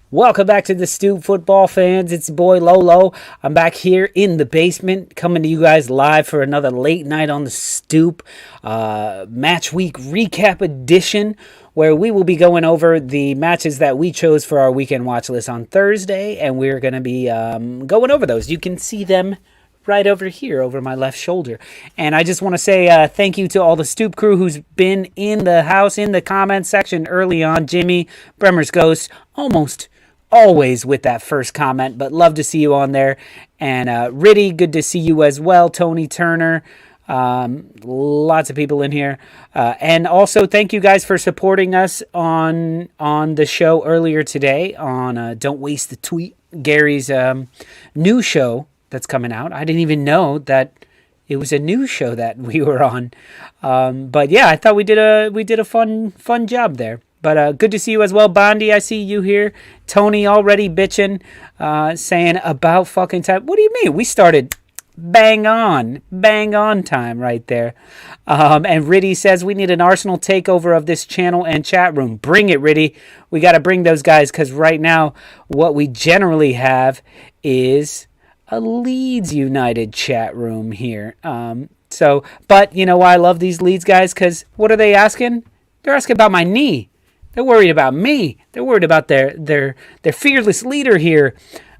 Welcome back to the Stoop, football fans. It's your boy Lolo. I'm back here in the basement, coming to you guys live for another late night on the Stoop match week recap edition, where we will be going over the matches that we chose for our weekend watch list on Thursday, and we're going to be going over those. You can see them right over here, over my left shoulder. And I just want to say thank you to all the Stoop crew who's been in the house, in the comments section early on. Jimmy, Bremner's Ghost, almost always with that first comment, but love to see you on there. And Riddy, good to see you as well. Tony Turner, lots of people in here. And also thank you guys for supporting us on the show earlier today on Don't Waste the Tweet, Gary's new show that's coming out. I didn't even know that it was a new show that we were on. But yeah, I thought we did a fun job there. But good to see you as well. Bondi, I see you here. Tony already bitching, saying about fucking time. What do you mean? We started bang on time right there. And Riddy says we need an Arsenal takeover of this channel and chat room. Bring it, Riddy. We got to bring those guys, because right now what we generally have is a Leeds United chat room here. But you know why I love these Leeds guys? Because what are they asking? They're asking about my knee. They're worried about me. They're worried about their fearless leader here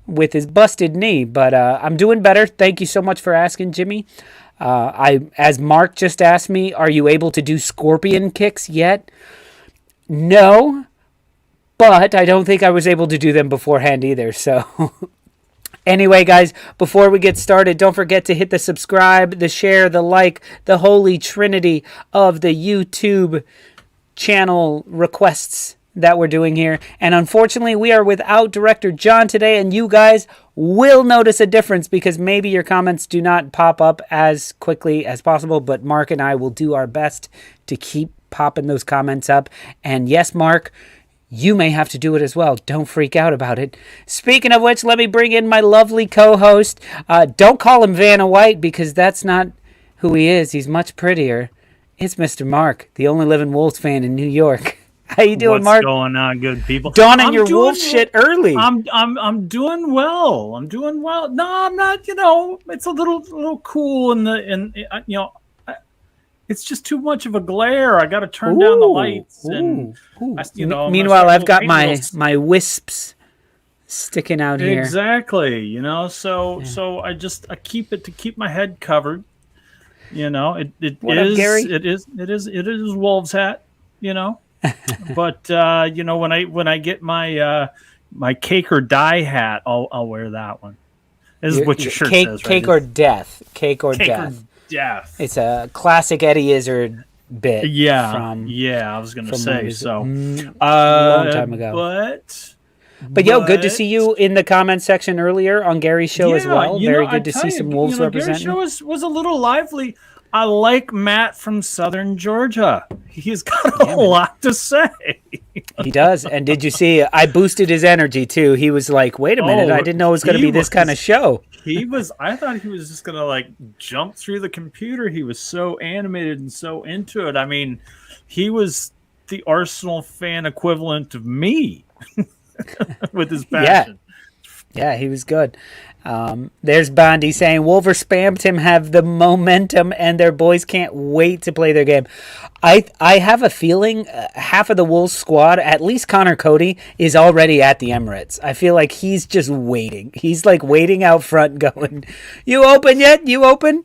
with his busted knee. But I'm doing better. Thank you so much for asking, Jimmy. As Mark just asked me, are you able to do scorpion kicks yet? No, but I don't think I was able to do them beforehand either. So anyway, guys, before we get started, don't forget to hit the subscribe, the share, the like, the holy trinity of the YouTube channel requests that we're doing here. And unfortunately, we are without Director John today, and you guys will notice a difference because maybe your comments do not pop up as quickly as possible, but Mark and I will do our best to keep popping those comments up. And yes, Mark, you may have to do it as well. Don't freak out about it. Speaking of which, let me bring in my lovely co-host. Don't call him Vanna White, because that's not who he is. He's much prettier. It's Mr. Mark, the only living Wolves fan in New York. How you doing, Mark? What's going on, good people? Donning your Wolves shit early. I'm doing well. I'm doing well. No, I'm not. You know, it's a little cool it's just too much of a glare. I got to turn down the lights, and meanwhile, I've got my wisps sticking out here. Exactly. So I keep it to keep my head covered. It is Wolves hat, but when I get my cake or die hat, I'll wear that one. This is what your shirt says, right? Cake or death. It's a classic Eddie Izzard bit. Yeah. I was going to say so. A long time ago. But good to see you in the comment section earlier on Gary's show as well. Very good to see some Wolves representing. Gary's show was a little lively. I like Matt from Southern Georgia. He's got a lot to say. He does. And did you see, I boosted his energy too. He was like, wait a minute, I didn't know it was going to be this kind of show. I thought he was just going to jump through the computer. He was so animated and so into it. I mean, he was the Arsenal fan equivalent of me. With his passion. Yeah, he was good. There's Bondi saying Wolver spammed him, have the momentum, and their boys can't wait to play their game. I have a feeling half of the Wolves squad, at least Connor Cody, is already at the Emirates. I feel like he's just waiting. He's waiting out front going, you open yet? You open?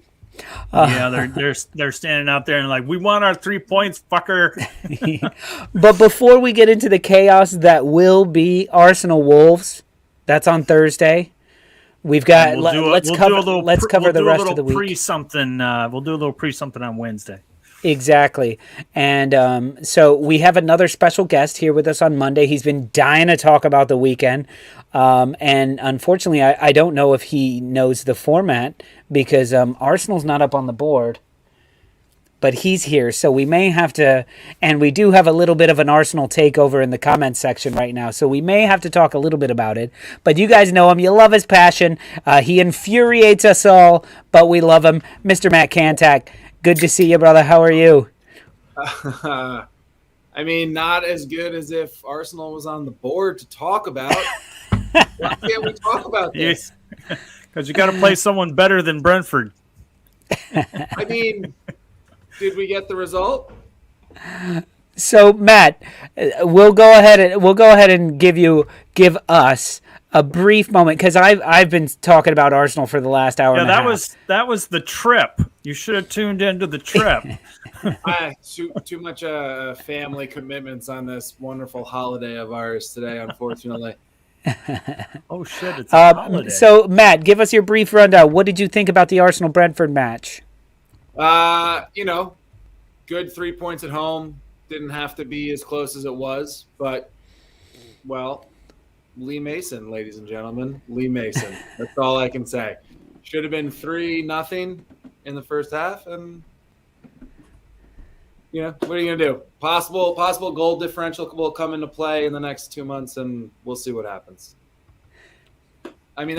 They're standing out there and we want our 3 points, fucker. But before we get into the chaos that will be Arsenal Wolves, that's on Thursday. We've got let's cover the rest of the week. We'll do a little pre-something on Wednesday. Exactly. And so we have another special guest here with us on Monday. He's been dying to talk about the weekend. And unfortunately, I don't know if he knows the format because Arsenal's not up on the board. But he's here, so we may have to, and we do have a little bit of an Arsenal takeover in the comments section right now, so we may have to talk a little bit about it. But you guys know him. You love his passion. He infuriates us all, but we love him. Mr. Matt Kantak, good to see you, brother. How are you? I mean, not as good as if Arsenal was on the board to talk about. Why can't we talk about this? Because you got to play someone better than Brentford. I mean, did we get the result? So Matt, we'll go ahead and give us a brief moment because I've been talking about Arsenal for the last hour. Yeah, and a half. that was the trip. You should have tuned into the trip. Too much family commitments on this wonderful holiday of ours today, unfortunately. Oh shit! It's a holiday. So Matt, give us your brief rundown. What did you think about the Arsenal Brentford match? Good 3 points at home. Didn't have to be as close as it was, but Lee Mason, ladies and gentlemen, Lee Mason. That's all I can say. Should have been 3-0 in the first half, and what are you gonna do? Possible goal differential will come into play in the next 2 months, and we'll see what happens. I mean,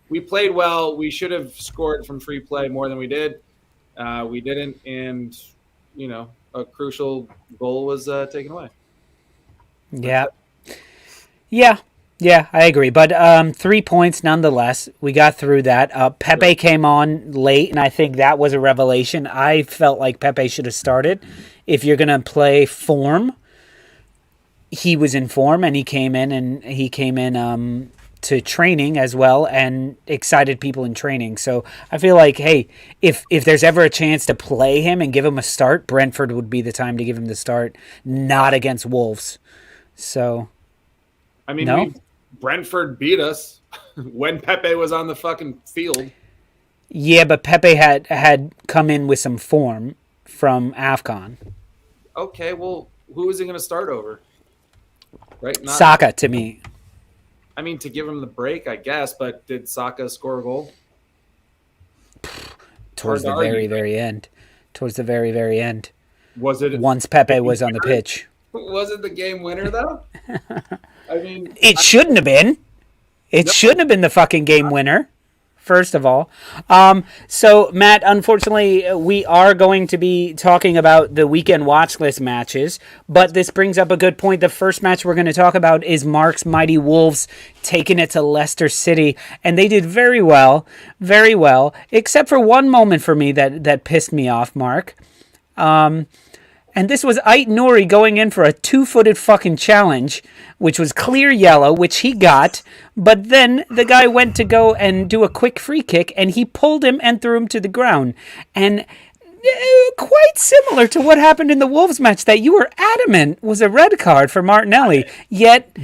we played well. We should have scored from free play more than we did. We didn't, and a crucial goal was taken away. Yeah, I agree. But 3 points nonetheless. We got through that. Pepe came on late, and I think that was a revelation. I felt like Pepe should have started. If you're going to play form, he was in form, and he came in to training as well and excited people in training. So I feel like, hey, if there's ever a chance to play him and give him a start, Brentford would be the time to give him the start, not against Wolves. So, I mean, Brentford beat us when Pepe was on the fucking field. Yeah, but Pepe had come in with some form from AFCON. Okay, well, who is he going to start over? Right? Saka, to me. I mean, to give him the break, I guess, but did Saka score a goal? Towards the very, very end. Was it once Pepe was on the pitch? Was it the game winner, though? I mean, it shouldn't have been. Shouldn't have been the fucking game winner, first of all. So, Matt, unfortunately, we are going to be talking about the weekend watch list matches, but this brings up a good point. The first match we're going to talk about is Mark's Mighty Wolves taking it to Leicester City, and they did very well, except for one moment for me that pissed me off, Mark. And this was Ait Nouri going in for a 2-footed fucking challenge, which was clear yellow, which he got. But then the guy went to go and do a quick free kick, and he pulled him and threw him to the ground. And quite similar to what happened in the Wolves match that you were adamant was a red card for Martinelli. Yet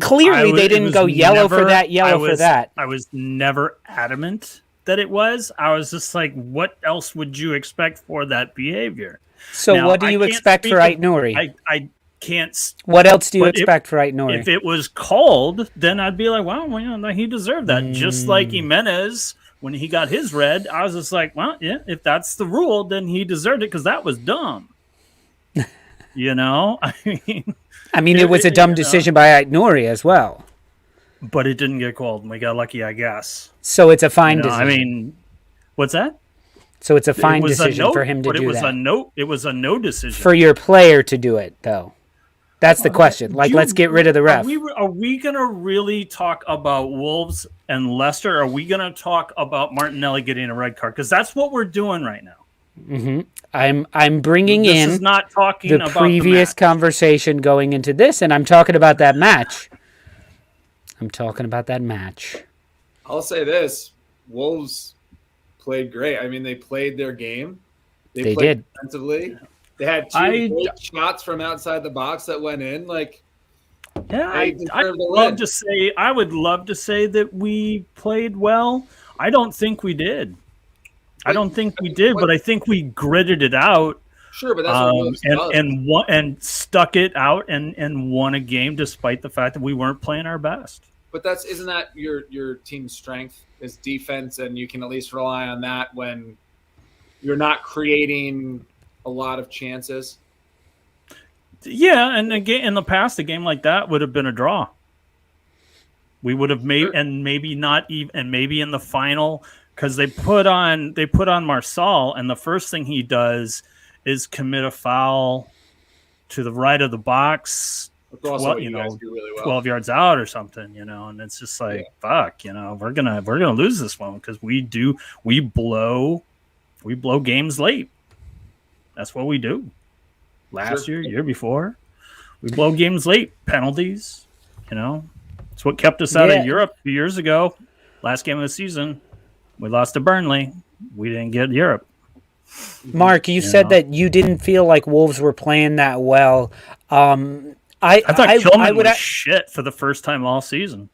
clearly they didn't go yellow for that. I was never adamant that it was. I was just like, what else would you expect for that behavior? So now, what do you expect for Ait Nouri? I can't. What else do you expect for Ait Nouri? If it was called, then I'd be like, well, he deserved that. Just like Jimenez, when he got his red, I was just like, well, yeah, if that's the rule, then he deserved it because that was dumb. I mean, it was a dumb decision by Ait Nouri as well. But it didn't get called, and we got lucky, I guess. So it's a fine decision. I mean, what's that? So it's a fine decision for him to do that. It was a no decision. For your player to do it, though. That's the question. Let's get rid of the ref. Are we going to really talk about Wolves and Leicester? Or are we going to talk about Martinelli getting a red card? Because that's what we're doing right now. Mm-hmm. I'm bringing this is not talking the about previous the conversation going into this, and I'm talking about that match. I'll say this. Wolves played great. I mean, they played their game. They played did defensively. They had two great shots from outside the box that went in. I would love to say that we played well. I don't think we did. But I think we gritted it out. Sure, but that's and stuck it out and won a game despite the fact that we weren't playing our best. But isn't that your team's strength is defense, and you can at least rely on that when you're not creating a lot of chances. Yeah, and again, in the past, a game like that would have been a draw. We would have made, and maybe not even, and maybe in the final, because they put on Marsal, and the first thing he does is commit a foul to the right of the box, Really 12 yards out or something, and it's just like, fuck, we're gonna lose this one because we blow games late. That's what we do. Last year before, we blow games late, penalties. It's what kept us out of Europe a few years ago. Last game of the season, we lost to Burnley. We didn't get Europe. Mark, you said that you didn't feel like Wolves were playing that well. I thought Kjellstrand was shit for the first time all season.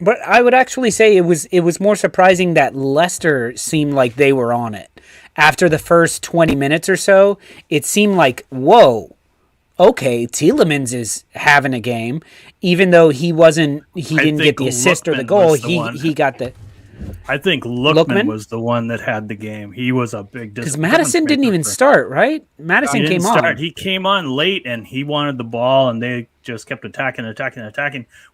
But I would actually say it was more surprising that Leicester seemed like they were on it. After the first 20 minutes or so, it seemed like, whoa, okay, Tielemans is having a game. Even though he didn't get the assist or the goal, he got the... I think Lookman was the one that had the game. He was a big disappointment. Because Madison didn't even start, right? Madison came on. He came on late, and he wanted the ball, and they just kept attacking.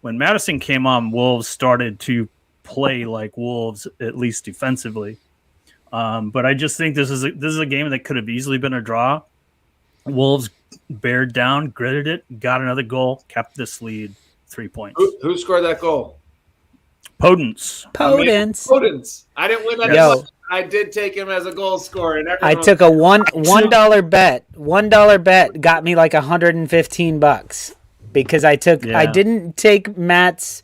When Madison came on, Wolves started to play like Wolves, at least defensively. But I just think this is a game that could have easily been a draw. Wolves bared down, gritted it, got another goal, kept this lead, 3 points. Who scored that goal? Podence. I didn't win that. Much. I did take him as a goal scorer. And I took a $1 bet. $1 bet got me like $115 because I didn't take Matt's.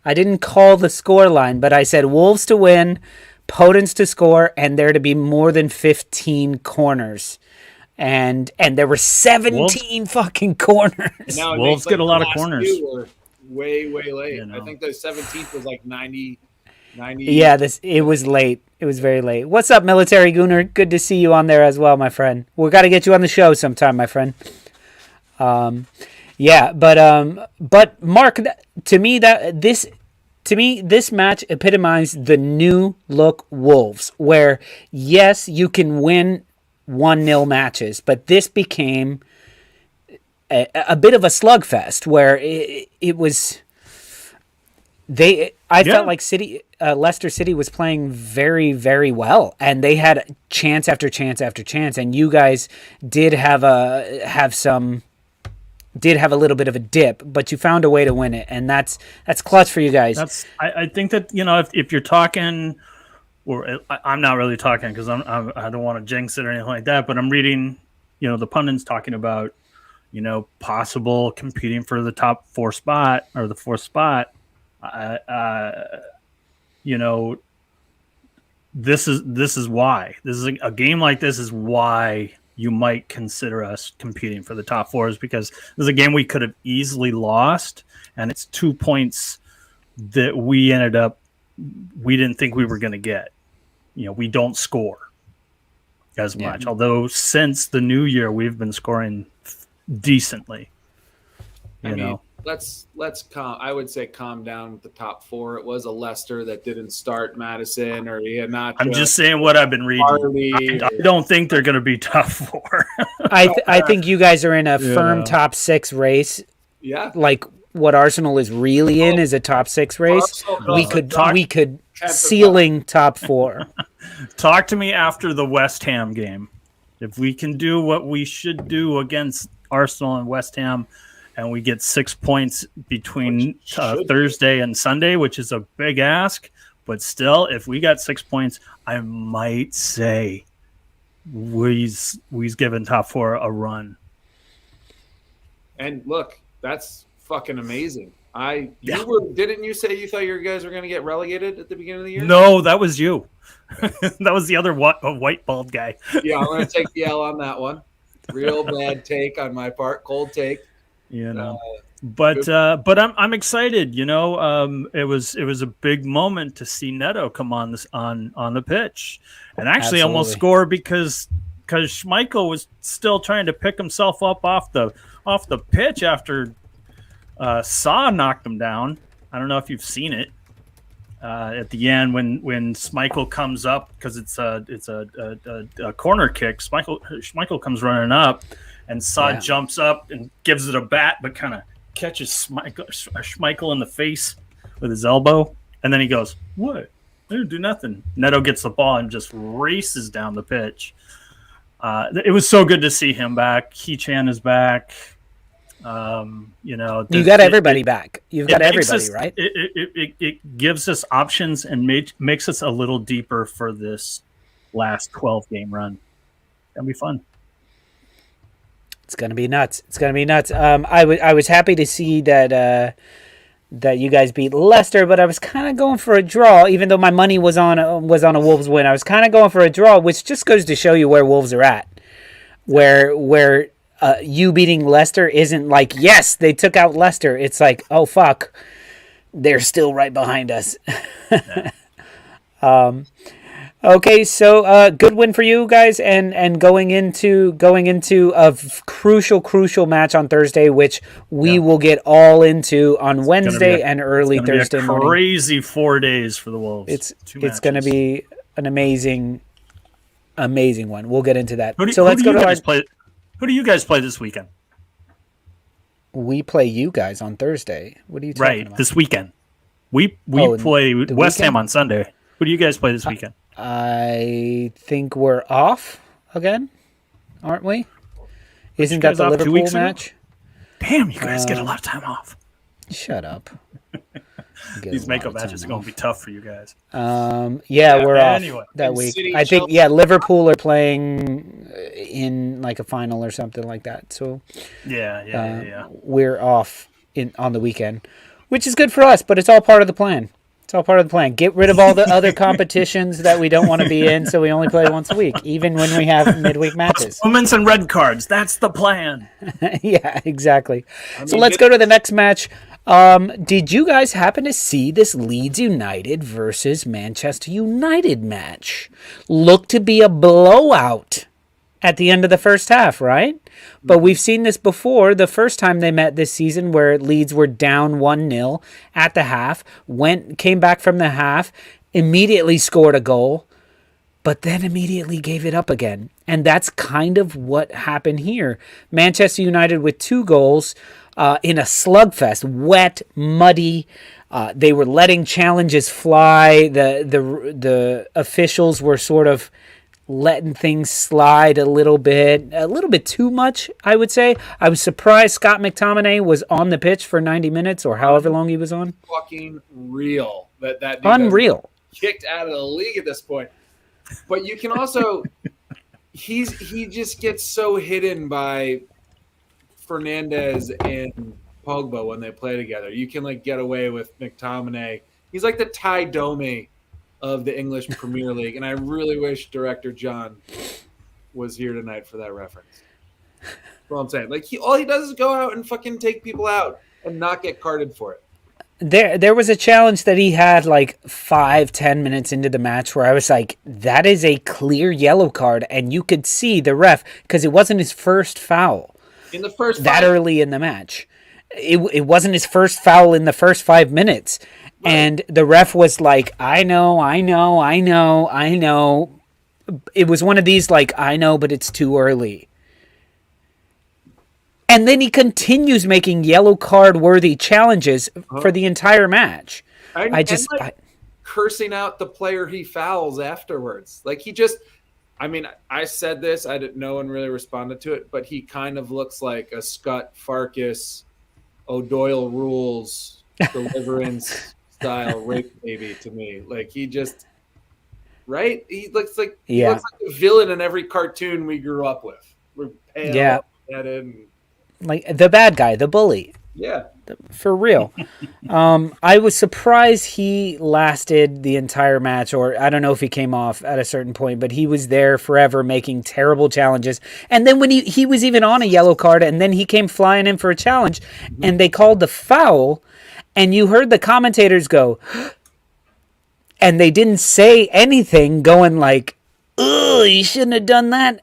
I didn't call the score line, but I said Wolves to win, Podence to score, and there to be more than 15 corners. And there were 17 fucking corners. Now, Wolves get a lot of corners. Way late. I think the 17th was like 90. Yeah, it was late. It was very late. What's up, Military Gooner? Good to see you on there as well, my friend. We got to get you on the show sometime, my friend. But Mark, to me this match epitomized the new look Wolves, where yes, you can win 1-0 matches, but this became a bit of a slugfest where it was. I felt like Leicester City was playing very, very well, and they had chance after chance after chance, and you guys did have a little bit of a dip, but you found a way to win it, and that's clutch for you guys. I think that if you're talking, or I'm not really talking because I don't want to jinx it or anything like that, but I'm reading the pundits talking about possible competing for the top 4 spot or the 4th spot. This is why. This is a game like this is why you might consider us competing for the top 4 is because this is a game we could have easily lost, and it's 2 points that we didn't think we were going to get. We don't score as much, although since the new year we've been scoring decently. Let's I would say calm down with the top 4. It was a Leicester that didn't start Madison or not. I'm just saying what I've been reading. I don't think they're going to be top 4. I think you guys are in a firm top 6 race. Yeah, like what Arsenal is really in is a top 6 race. We could ceiling top 4. Talk to me after the West Ham game. If we can do what we should do against Arsenal and West Ham, and we get 6 points between Thursday and Sunday, which is a big ask, but still, if we got 6 points, I might say we's given top 4 a run. And look, that's fucking amazing. Didn't you say you thought your guys were going to get relegated at the beginning of the year? No, that was you. That was the other white bald guy. Yeah, I'm going to take the L on that one. Real bad take on my part. Cold take. But I'm excited. It was a big moment to see Neto come on the pitch, and actually almost score because Schmeichel was still trying to pick himself up off the pitch after Saw knocked him down. I don't know if you've seen it at the end when Schmeichel comes up because it's a corner kick. Schmeichel comes running up. And Saad jumps up and gives it a bat, but kind of catches Schmeichel in the face with his elbow. And then he goes, "What? I didn't do nothing." Neto gets the ball and just races down the pitch. It was so good to see him back. He-chan is back. You got everybody back. You've got everybody, right? It gives us options and makes us a little deeper for this last 12-game run. It'll be fun. It's gonna be nuts. I was happy to see that you guys beat Leicester, but I was kind of going for a draw, even though my money was on a Wolves win. I was kind of going for a draw, which just goes to show you where Wolves are at. Where you beating Leicester isn't like, yes, they took out Leicester. It's like, oh fuck, they're still right behind us. Okay, so good win for you guys, and going into a crucial match on Thursday, which we will get all into on Wednesday and early Thursday morning. Crazy 4 days for the Wolves. It's going to be an amazing one. We'll get into that. Who do you guys play this weekend? We play you guys on Thursday. What are you talking about? This weekend. We play West Ham on Sunday. Who do you guys play this weekend? I think we're off again, aren't we? Isn't that the Liverpool match? Damn, you guys get a lot of time off. Shut up. These makeup matches are going to be tough for you guys. We're off that week. I think, Liverpool are playing in like a final or something like that. So we're off on the weekend, which is good for us, but it's all part of the plan. Get rid of all the other competitions that we don't want to be in, so we only play once a week, even when we have midweek matches. Women's and red cards. That's the plan. Yeah, exactly. So let's go to the next match. Did you guys happen to see this Leeds United versus Manchester United match? Looked to be a blowout at the end of the first half, right? But we've seen this before. The first time they met this season, where Leeds were down 1-0 at the half, came back from the half, immediately scored a goal, but then immediately gave it up again. And that's kind of what happened here. Manchester United with 2 goals in a slugfest, wet, muddy. They were letting challenges fly. The officials were sort of letting things slide a little bit too much, I would say. I was surprised Scott McTominay was on the pitch for 90 minutes or however long he was on. Fucking real. That dude unreal. Kicked out of the league at this point. But you can also he just gets so hidden by Fernandez and Pogba when they play together. You can get away with McTominay. He's like the Ty Domi of the English Premier League, and I really wish Director John was here tonight for that reference. That's what I'm saying. All he does is go out and fucking take people out and not get carded for it. There was a challenge that he had 5-10 minutes into the match where I was like, that is a clear yellow card, and you could see the ref, because it wasn't his first foul. In the first that early in the match. It wasn't his first foul in the first 5 minutes. Right. And the ref was like, I know. It was one of these I know, but it's too early. And then he continues making yellow card worthy challenges for the entire match. Cursing out the player he fouls afterwards. I said this, no one really responded to it, but he kind of looks like a Scott Farkas, O'Doyle rules, Deliverance style rape baby to me. He just, right? He looks like a villain in every cartoon we grew up with. We're pale, headed, the bad guy, the bully. Yeah. For real. I was surprised he lasted the entire match, or I don't know if he came off at a certain point, but he was there forever making terrible challenges. And then when he was even on a yellow card, and then he came flying in for a challenge, and they called the foul, and you heard the commentators go, and they didn't say anything, going ugh, you shouldn't have done that.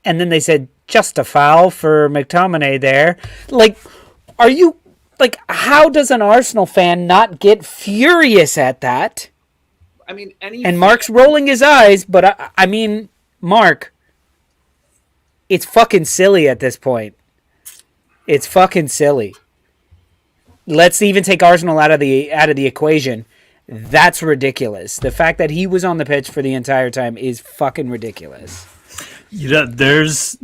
And then they said, just a foul for McTominay there. Are you... how does an Arsenal fan not get furious at that? I mean, and Mark's rolling his eyes, but I mean, Mark, it's fucking silly at this point. It's fucking silly. Let's even take Arsenal out of the equation. That's ridiculous. The fact that he was on the pitch for the entire time is fucking ridiculous. There's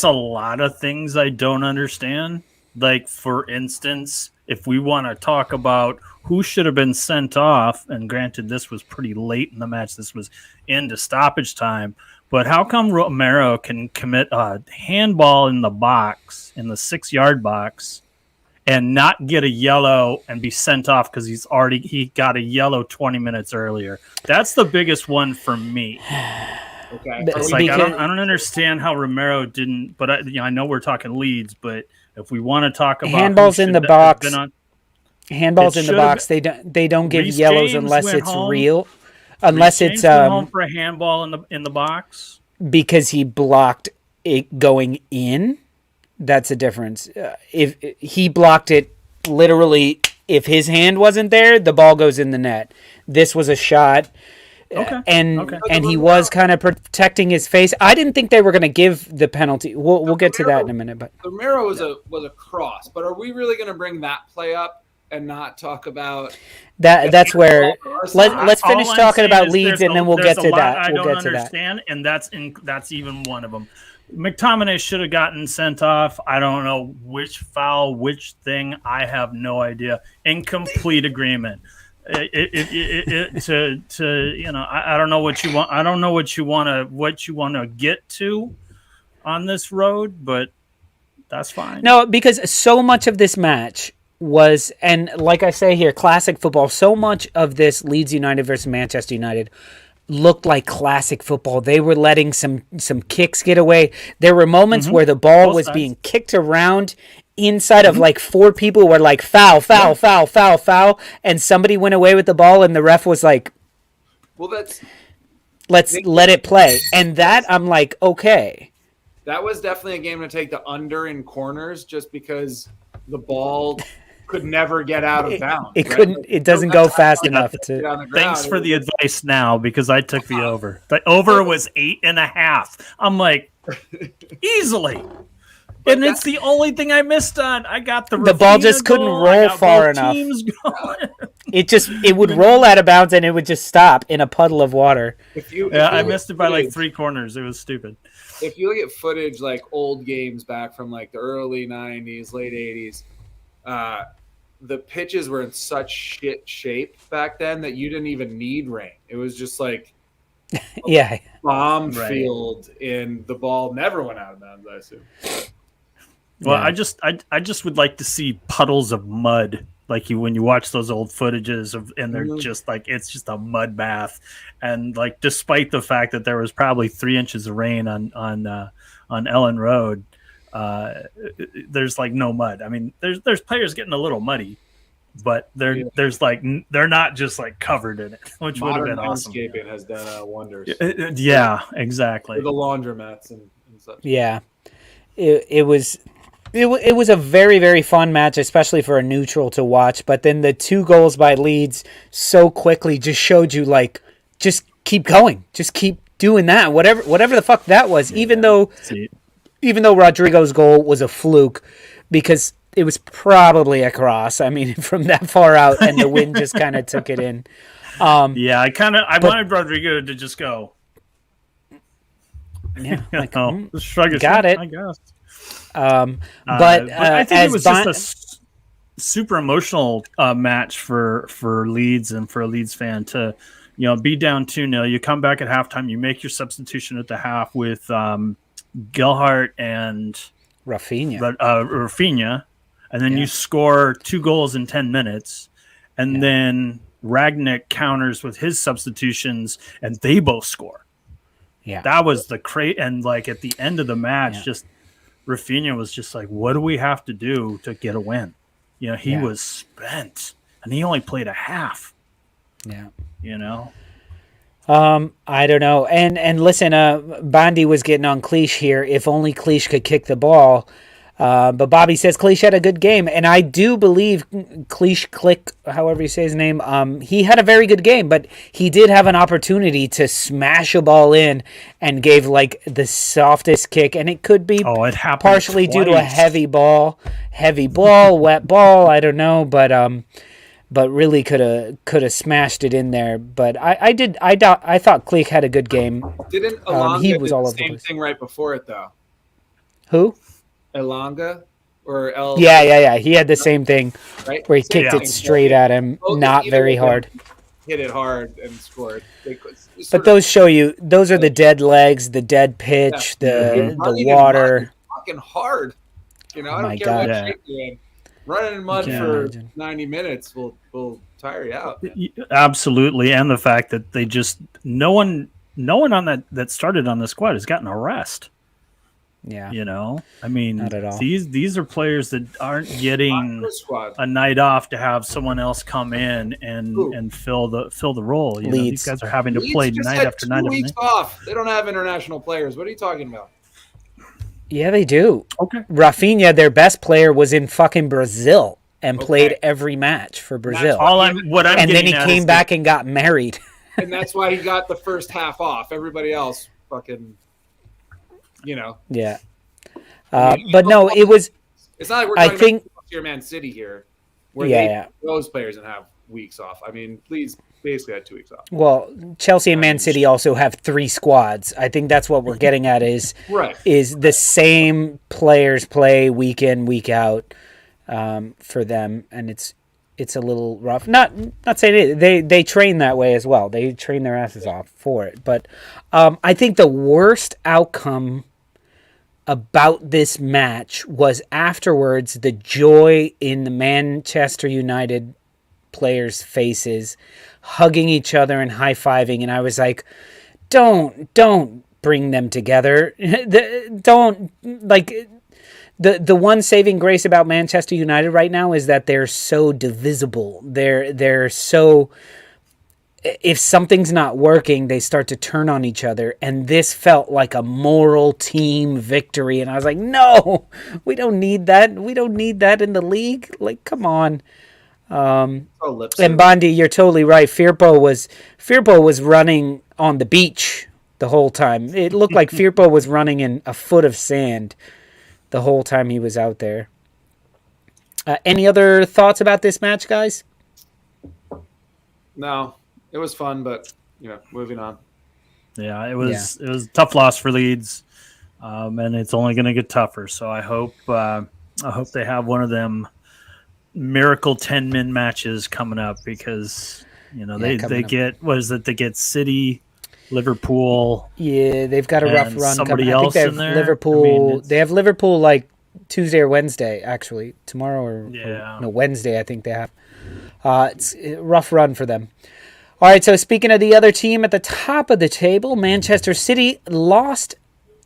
a lot of things I don't understand. Like, for instance, if we want to talk about who should have been sent off, and granted, this was pretty late in the match. This was into stoppage time. But how come Romero can commit a handball in the box, in the 6-yard box, and not get a yellow and be sent off because he got a yellow 20 minutes earlier? That's the biggest one for me. Okay. It's like, I don't understand how Romero didn't, but I know we're talking Leeds, but if we want to talk about handballs in the box, they don't give Reece yellows James unless it's home. real, unless Reece it's James went home for a handball in the box because he blocked it going in. That's a difference. If he blocked it literally, if his hand wasn't there, the ball goes in the net. This was a shot. Okay. And he was kind of protecting his face. I didn't think they were going to give the penalty. We'll get to that in a minute. But Romero was a cross. But are we really going to bring that play up and not talk about that? That's where let's finish talking about Leeds, and then we'll get to that. I don't understand, and that's even one of them. McTominay should have gotten sent off. I don't know which foul, which thing. I have no idea. In complete agreement. I don't know what you want. I don't know what you want to get to on this road, but that's fine. No, because so much of this match was, and like I say here, classic football. So much of this Leeds United versus Manchester United looked like classic football. They were letting some kicks get away. There were moments where the ball was being kicked around inside of like 4 people were like foul, and somebody went away with the ball and the ref was like, well, let's let it play. And that I'm like, okay. That was definitely a game to take the under in corners just because the ball could never get out of bounds. It doesn't go fast enough to. Thanks for the advice now, because I took the over. The over was 8.5. I'm like, easily. And it's the only thing I missed on. I got the ball just couldn't roll far enough. It would roll out of bounds and it would just stop in a puddle of water. I missed it by like 3 corners. It was stupid. If you look at footage, like old games back from like the early 90s, late 80s, the pitches were in such shit shape back then that you didn't even need rain. It was just like bomb field, and the ball never went out of bounds, I assume. Well, I just would like to see puddles of mud, like when you watch those old footages and they're just like, it's just a mud bath, and like despite the fact that there was probably 3 inches of rain on Ellen Road, there's like no mud. I mean, there's players getting a little muddy, but they're not just like covered in it, which would have been awesome. Landscaping has done wonders. Yeah, exactly. For the laundromats and such. Yeah, it was a very, very fun match, especially for a neutral to watch. But then the 2 goals by Leeds so quickly just showed you, like, just keep going, just keep doing that, whatever the fuck that was. Yeah. Even though Rodrigo's goal was a fluke, because it was probably a cross. I mean, from that far out, and the wind just kind of took it in. I wanted Rodrigo to just go. Yeah, like, shrug his got head, it. I guess. But I think it was just a super emotional match for Leeds and for a Leeds fan to, be down 2-0. You come back at halftime. You make your substitution at the half with Gelhardt and Rafinha, and then you score 2 goals in 10 minutes, and then Ragnick counters with his substitutions, and they both score. Yeah, that was the and like at the end of the match, just Rafinha was just like, "What do we have to do to get a win?" He was spent, and he only played a half. Yeah, I don't know. And listen, Bondi was getting on Cleach here. If only Cleach could kick the ball. But Bobby says Cleach had a good game, and I do believe Cleach, however you say his name, he had a very good game, but he did have an opportunity to smash a ball in and gave like the softest kick, and it could be partially due to a heavy ball, wet ball, I don't know, but but really could have smashed it in there. But I thought Cleek had a good game. Didn't Elanga he was do all the over the same place. thing right before it though? Who? Elanga or El? Yeah. He had the same thing, Right? where he kicked it straight at him, not very hard. Hit it hard and scored. But those show you, those are the dead legs, the dead pitch, the water. Fucking hard. You know, Oh I my don't care God. what shape you're in. Running in mud Can't for imagine. 90 minutes will tire you out. Man. Absolutely, and the fact that they just no one on that started on the squad has gotten a rest. Yeah. You know, I mean, Not at all. These are players that aren't getting a night off to have someone else come in and fill the role. You know, these guys are having to play just night had after 2 night weeks after night. off. They don't have international players. What are you talking about? Yeah, they do. Okay. Rafinha, their best player, was in fucking Brazil and played every match for Brazil. And then he came back and got married. And that's why he got the first half off. Everybody else fucking, you know. Yeah. But no, it was. It's not like we're talking about your Man City here, where those players and have weeks off. I mean, Leeds basically had 2 weeks off. Well, Chelsea and Man City also have 3 squads. I think that's what we're getting at is the same players play week in, week out for them, and it's a little rough. Not saying they train that way as well. They train their asses off for it. But I think the worst outcome about this match was afterwards the joy in the Manchester United players' faces, hugging each other and high-fiving, and I was like, don't bring them together. Don't, like, the one saving grace about Manchester United right now is that they're so divisible. They're so, if something's not working, they start to turn on each other, and this felt like a moral team victory, and I was like, no, we don't need that. We don't need that in the league. Like, come on. And Bondi, you're totally right. Firpo was running on the beach the whole time. It looked like Firpo was running in a foot of sand the whole time he was out there. Any other thoughts about this match, guys? No, it was fun, but moving on. Yeah, it was a tough loss for Leeds, and it's only going to get tougher. So I hope they have one of them miracle 10-min matches coming up, because they get City, Liverpool. Yeah, they've got a rough run. Somebody else in there. Liverpool. They have Liverpool like Tuesday or Wednesday, actually. Tomorrow or Wednesday, I think they have. It's a rough run for them. All right, so speaking of the other team at the top of the table, Manchester City lost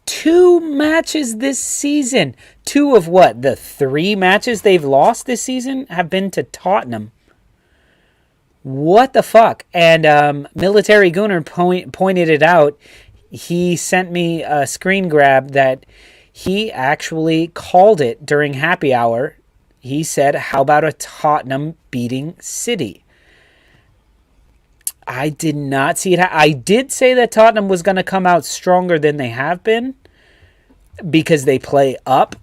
2 matches this season. 2 of what? The 3 matches they've lost this season have been to Tottenham. What the fuck? And Military Gunner pointed it out. He sent me a screen grab that he actually called it during happy hour. He said, how about a Tottenham beating City? I did not see it. I did say that Tottenham was going to come out stronger than they have been, because they play up.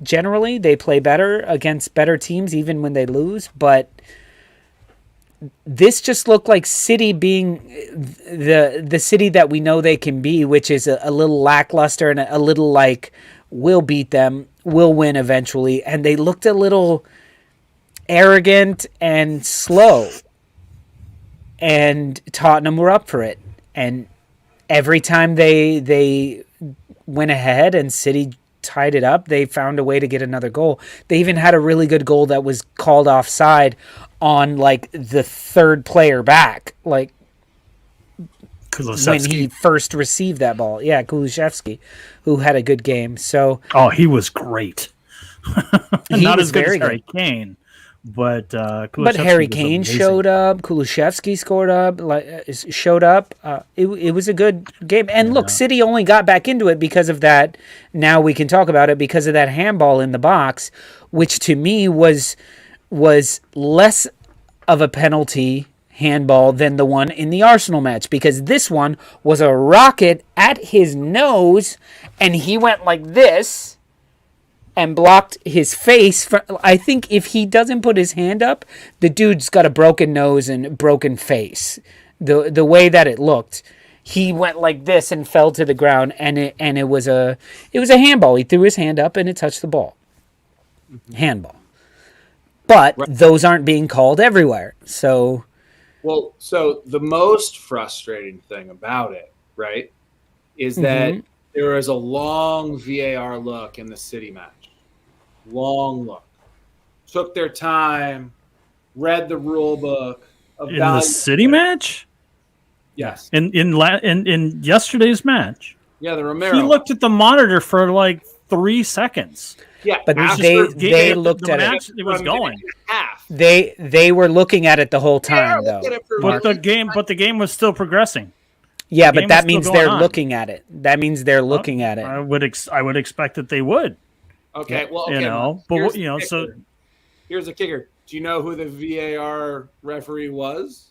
Generally, they play better against better teams, even when they lose. But this just looked like City being the City that we know they can be, which is a little lackluster and a little like, we'll beat them, we'll win eventually. And they looked a little arrogant and slow. And Tottenham were up for it. And every time they went ahead and City tied it up, they found a way to get another goal. They even had a really good goal that was called offside on like the 3rd player back, like when he first received that ball. Yeah, Kulusevski, who had a good game. So he was great. Not as good as Harry Kane. But Harry Kane showed up. Kulusevski showed up. It was a good game. And look, City only got back into it because of that. Now we can talk about it because of that handball in the box, which to me was less of a penalty handball than the one in the Arsenal match, because this one was a rocket at his nose, and he went like this. and blocked his face. I think if he doesn't put his hand up, the dude's got a broken nose and broken face. The way that it looked, he went like this and fell to the ground, and it was a handball. He threw his hand up and it touched the ball. Handball. But those aren't being called everywhere. So the most frustrating thing about it, right, is that there was a long VAR look in the City match. Long look. Took their time, read the rule book. In the City match? Yes. In yesterday's match? Yeah, the Romero. He looked at the monitor for like 3 seconds. Yeah, but they looked at it. It was going. They were looking at it the whole time, though. But the game was still progressing. Yeah, but that means they're looking at it. That means they're looking at it. I would expect that they would. Okay, well, so here's a kicker. Do you know who the VAR referee was?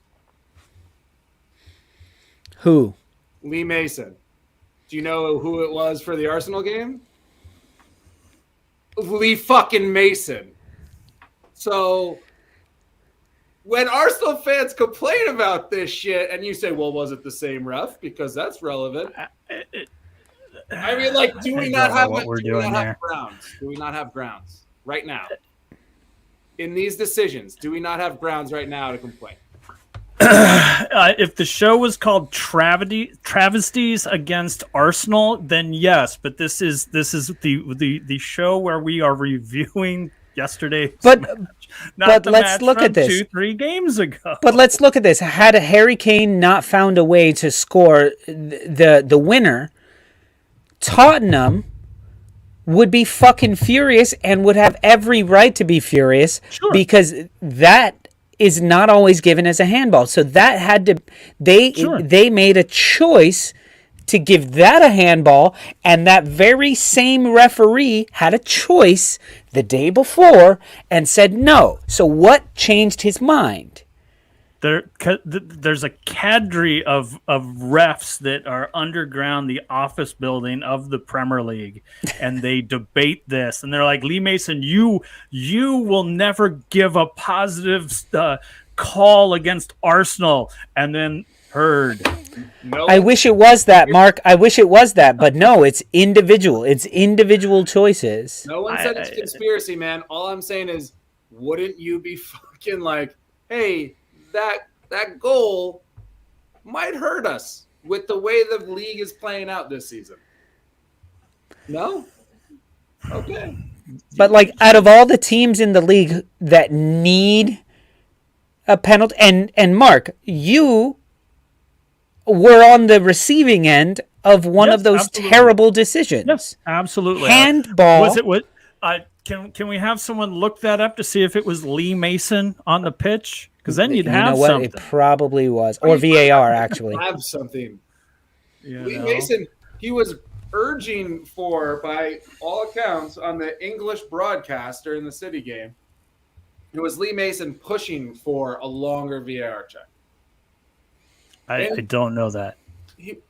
Who? Lee Mason. Do you know who it was for the Arsenal game? Lee fucking Mason. So when Arsenal fans complain about this shit and you say, well, was it the same ref? Because that's relevant. I mean, like, do we not have grounds? Do we not have grounds right now? In these decisions, do we not have grounds right now to complain? If the show was called Travesties Against Arsenal, then yes. But this is the show where we are reviewing yesterday's match, but let's look at this 2-3 games ago. But let's look at this. Had Harry Kane not found a way to score the winner, Tottenham would be fucking furious and would have every right to be furious because that is not always given as a handball. So that had to they made a choice to give that a handball, and that very same referee had a choice the day before and said no. So what changed his mind? There's a cadre of refs that are underground the office building of the Premier League, and they debate this. And they're like, Lee Mason, you will never give a positive call against Arsenal. And then heard. I wish it was that, Mark. I wish it was that. But no, it's individual. It's individual choices. No one said it's conspiracy, man. All I'm saying is, wouldn't you be fucking like, hey, that goal might hurt us with the way the league is playing out this season? No? Okay. But like, out of all the teams in the league that need a penalty, and Mark, you were on the receiving end of one of those terrible decisions. Yes, absolutely. Handball. Was it what? Can we have someone look that up to see if it was Lee Mason on the pitch? Because then you'd have something. It probably was. Or VAR, actually. Have something. Lee Mason, he was urging for, by all accounts, on the English broadcast during the City game, it was Lee Mason pushing for a longer VAR check. I don't know that.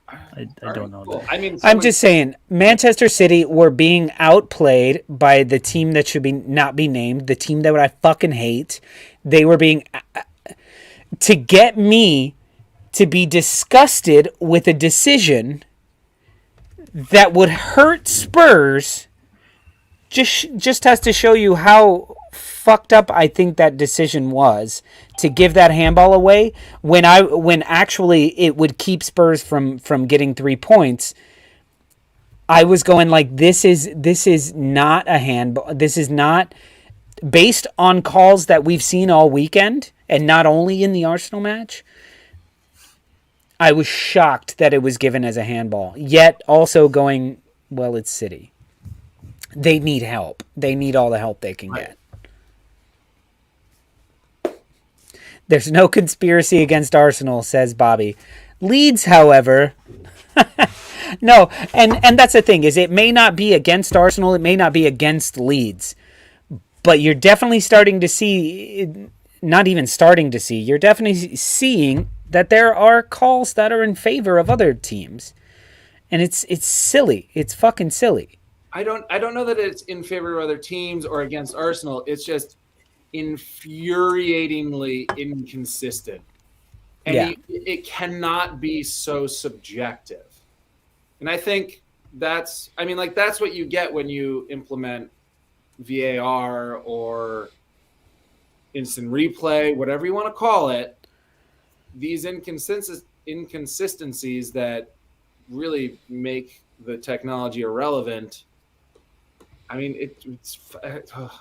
I don't know that. I mean, I'm just saying, Manchester City were being outplayed by the team that should not be named, the team that I fucking hate. They were being... To get me to be disgusted with a decision that would hurt Spurs just has to show you how fucked up I think that decision was to give that handball away when actually it would keep Spurs from getting 3 points. I was going like, this is not a handball. This is not based on calls that we've seen all weekend, and not only in the Arsenal match. I was shocked that it was given as a handball, yet also going, well, it's City. They need help. They need all the help they can get. There's no conspiracy against Arsenal, says Bobby. Leeds, however... No, and that's the thing, is it may not be against Arsenal, it may not be against Leeds, but you're definitely starting to see, not even starting to see, you're definitely seeing that there are calls that are in favor of other teams. And it's silly. It's fucking silly. I don't know that it's in favor of other teams or against Arsenal. It's just infuriatingly inconsistent. And it cannot be so subjective. And I think that's what you get when you implement VAR or instant replay, whatever you want to call it. These inconsistencies that really make the technology irrelevant. I mean, it's I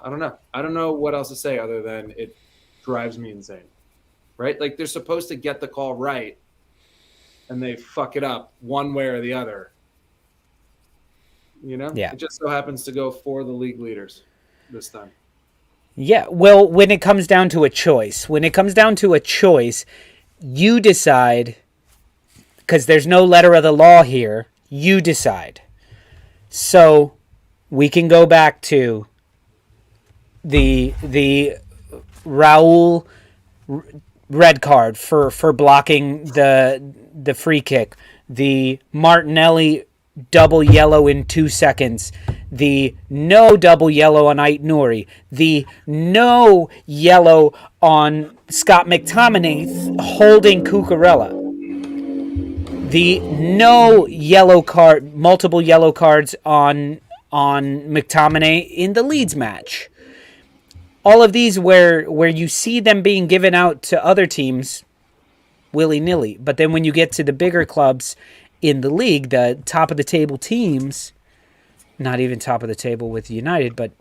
don't know. I don't know what else to say other than it drives me insane. Right? Like, they're supposed to get the call right, and they fuck it up one way or the other. You know? Yeah. It just so happens to go for the league leaders this time. Yeah, well, when it comes down to a choice, you decide, because there's no letter of the law here, you decide. So we can go back to the Raul red card for blocking the free kick, the Martinelli double yellow in 2 seconds, the no double yellow on Ait Nouri, the no yellow on Scott McTominay holding Cucurella, the no yellow card, multiple yellow cards on McTominay in the Leeds match. All of these where you see them being given out to other teams willy-nilly. But then when you get to the bigger clubs in the league, the top of the table teams, not even top of the table with United, but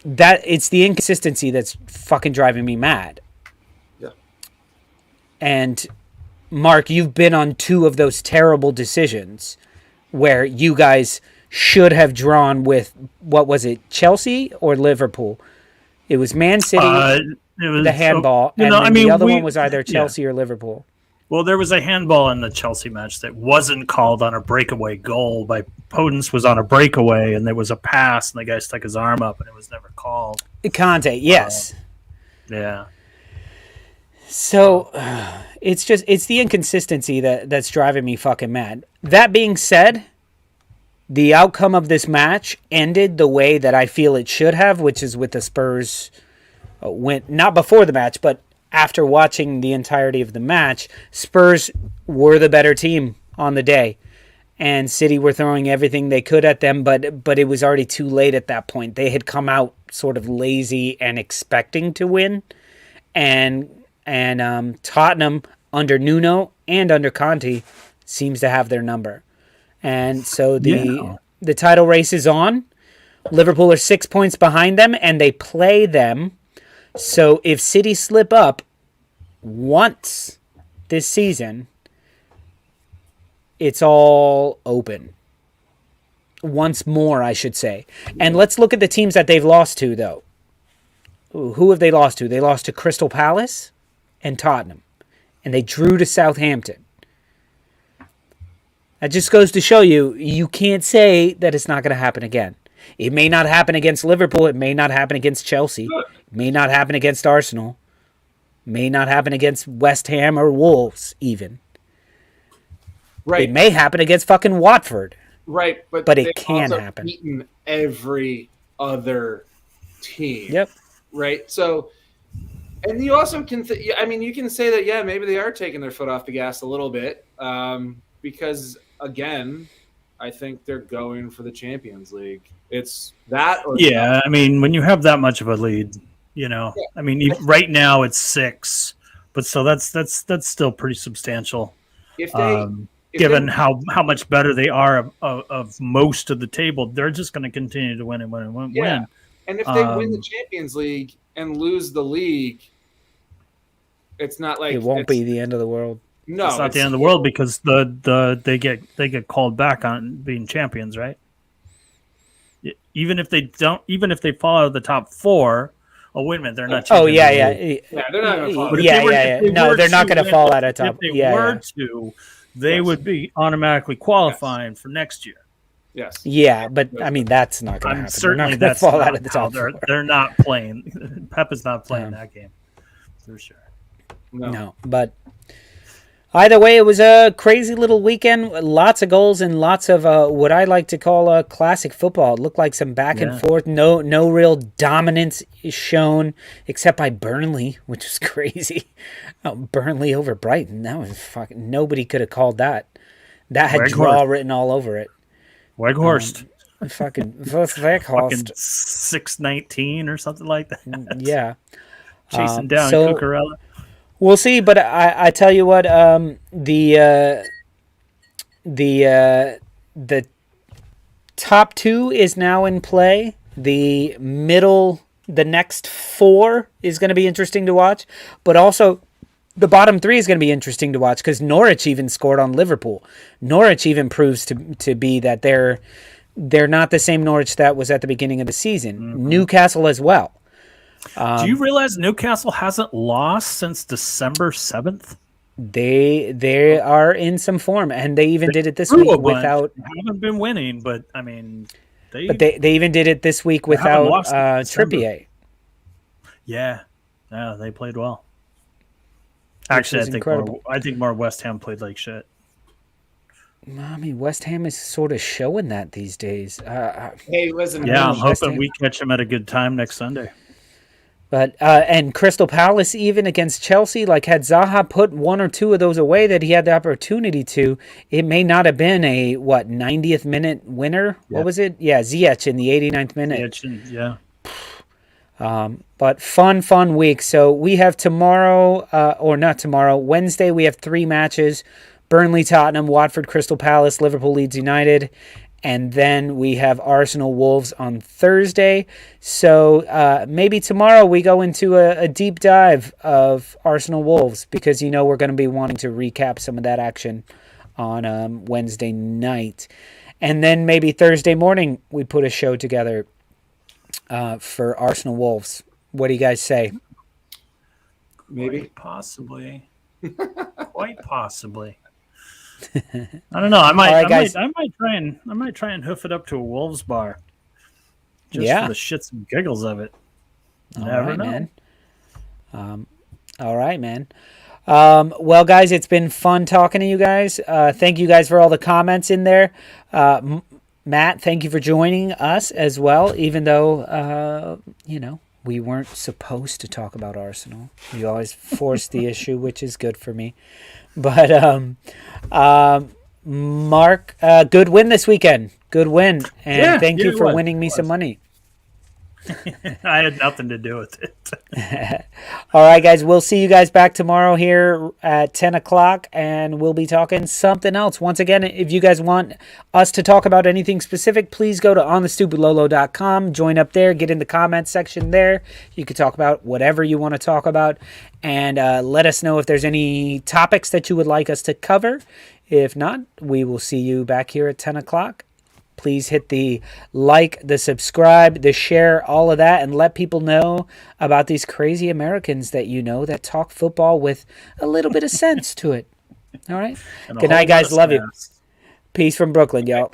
that it's the inconsistency that's fucking driving me mad. Yeah. And Mark, you've been on 2 of those terrible decisions where you guys should have drawn with, what was it, Chelsea or Liverpool? It was Man City, it was the handball, and the other one was either Chelsea or Liverpool. Well, there was a handball in the Chelsea match that wasn't called on a breakaway goal. By Podence was on a breakaway, and there was a pass, and the guy stuck his arm up, and it was never called. Conte, yes. Yeah. So it's the inconsistency that's driving me fucking mad. That being said, the outcome of this match ended the way that I feel it should have, which is with the Spurs went not before the match, but after watching the entirety of the match. Spurs were the better team on the day, and City were throwing everything they could at them, but it was already too late at that point. They had come out sort of lazy and expecting to win, and Tottenham under Nuno and under Conte seems to have their number. And so the title race is on. Liverpool are 6 points behind them, and they play them. So if City slip up once this season, it's all open. Once more, I should say. And let's look at the teams that they've lost to, though. Who have they lost to? They lost to Crystal Palace and Tottenham. And they drew to Southampton. That just goes to show you can't say that it's not going to happen again. It may not happen against Liverpool. It may not happen against Chelsea. It may not happen against Arsenal. It may not happen against West Ham or Wolves, even. Right. It may happen against fucking Watford. Right, but it can happen. Beaten every other team. Yep. Right. So, and you also can, you can say that, yeah, maybe they are taking their foot off the gas a little bit, because again, I think they're going for the Champions League. It's that, or when you have that much of a lead, right now it's 6, but so that's still pretty substantial. If they. Given how much better they are of most of the table, they're just going to continue to win and win and win. Yeah. And if they win the Champions League and lose the league, it's not like it won't be the end of the world. No, it's not the end of the world because they get called back on being champions, right? Even if they fall out of the top 4. Oh, wait a minute, they're not. Oh yeah, they're not going to fall. No, they're not going to fall out of top. If they were to. They would be automatically qualifying for next year. Yes. Yeah, but that's not going to happen. Certainly, that's fall out of the top. They're not playing. Pep is not playing that game for sure. No, but Either way, it was a crazy little weekend. Lots of goals and lots of what I like to call classic football. It looked like some back and forth. No real dominance is shown except by Burnley, which was crazy. Burnley over Brighton. That was fucking. Nobody could have called that. That had draw written all over it. Weghorst. Fucking Weghorst. 619 or something like that. Yeah. Chasing down Cucurella. We'll see, but I tell you what, the top 2 is now in play. The next 4 is going to be interesting to watch, but also the bottom 3 is going to be interesting to watch because Norwich even scored on Liverpool. Norwich even proves to be that they're not the same Norwich that was at the beginning of the season. Mm-hmm. Newcastle as well. Do you realize Newcastle hasn't lost since December 7th? They are in some form, and they even did it this week without. They haven't been winning, but I mean, they even did it this week without Trippier. Yeah, they played well. Actually, I think more West Ham played like shit. I mean, West Ham is sort of showing that these days. Hey, listen. Yeah, I'm hoping we catch them at a good time next Sunday. But and Crystal Palace even against Chelsea, had Zaha put 1 or 2 of those away that he had the opportunity to, it may not have been a 90th minute winner. Yep. What was it? Yeah, Ziyech in the 89th minute. Ziyech, yeah. But fun week. So we have tomorrow, or not tomorrow, Wednesday. We have 3 matches: Burnley, Tottenham, Watford, Crystal Palace, Liverpool, Leeds United. And then we have Arsenal Wolves on Thursday. So maybe tomorrow we go into a deep dive of Arsenal Wolves because, we're going to be wanting to recap some of that action on Wednesday night. And then maybe Thursday morning we put a show together for Arsenal Wolves. What do you guys say? Maybe. Quite possibly. Quite possibly. I don't know. I might try and hoof it up to a Wolves bar, just for the shits and giggles of it. Never know, man. All right, man. Well, guys, it's been fun talking to you guys. Thank you guys for all the comments in there. Matt, thank you for joining us as well, even though we weren't supposed to talk about Arsenal. You always force the issue, which is good for me. But Mark, good win this weekend. Good win. And thank you for winning me some money. I had nothing to do with it. All right, guys. We'll see you guys back tomorrow here at 10 o'clock, and we'll be talking something else. Once again, if you guys want us to talk about anything specific, please go to onthestupidlolo.com. Join up there. Get in the comments section there. You can talk about whatever you want to talk about, and let us know if there's any topics that you would like us to cover. If not, we will see you back here at 10 o'clock. Please hit the like, the subscribe, the share, all of that, and let people know about these crazy Americans that that talk football with a little bit of sense to it. All right? Good night, guys. Love you. Peace from Brooklyn, y'all.